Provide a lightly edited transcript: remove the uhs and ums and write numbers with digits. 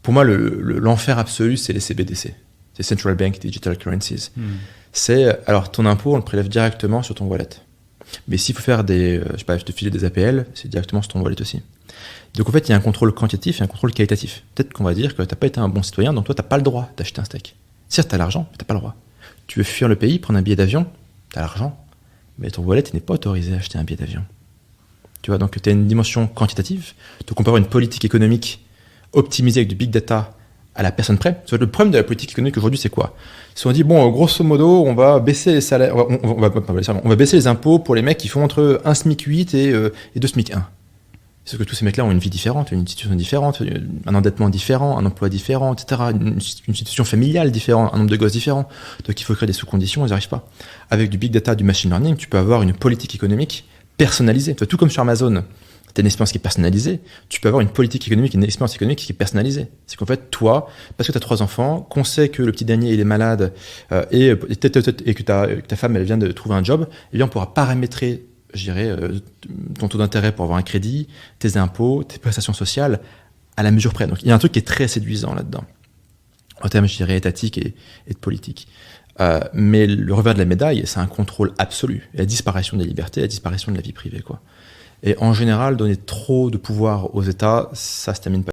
Pour moi, l'enfer absolu, c'est les CBDC. C'est Central Bank Digital Currencies. Alors, ton impôt, on le prélève directement sur ton wallet. Mais s'il faut faire te filer des APL, c'est directement sur ton wallet aussi. Donc en fait, il y a un contrôle quantitatif et un contrôle qualitatif. Peut-être qu'on va dire que tu n'as pas été un bon citoyen, donc toi, tu n'as pas le droit d'acheter un steak. Certes, tu as l'argent, mais tu n'as pas le droit. Tu veux fuir le pays, prendre un billet d'avion, tu as l'argent, mais ton wallet n'est pas autorisé à acheter un billet d'avion. Tu vois, donc tu as une dimension quantitative, donc on peut avoir une politique économique optimisée avec du big data à la personne près. Le problème de la politique économique aujourd'hui, c'est quoi? Si on dit, bon, grosso modo, on va baisser les salaires, on va baisser les impôts pour les mecs qui font entre 1 SMIC 8 et 2 SMIC 1. Parce que tous ces mecs-là ont une vie différente, une situation différente, un endettement différent, un emploi différent, etc., une situation familiale différente, un nombre de gosses différents. Donc il faut créer des sous-conditions, ils n'y arrivent pas. Avec du big data, du machine learning, tu peux avoir une politique économique personnalisée. Tout comme sur Amazon, tu as une expérience qui est personnalisée, tu peux avoir une politique économique, une expérience économique qui est personnalisée. C'est qu'en fait, toi, parce que tu as 3 enfants, qu'on sait que le petit dernier il est malade et que ta femme elle vient de trouver un job, eh bien on pourra paramétrer, je dirais, ton taux d'intérêt pour avoir un crédit, tes impôts, tes prestations sociales à la mesure près. Donc il y a un truc qui est très séduisant là-dedans, en termes, je dirais, étatiques et de politique. Mais le revers de la médaille, c'est un contrôle absolu, la disparition des libertés, la disparition de la vie privée, quoi. Et en général, donner trop de pouvoir aux États, ça se termine pas.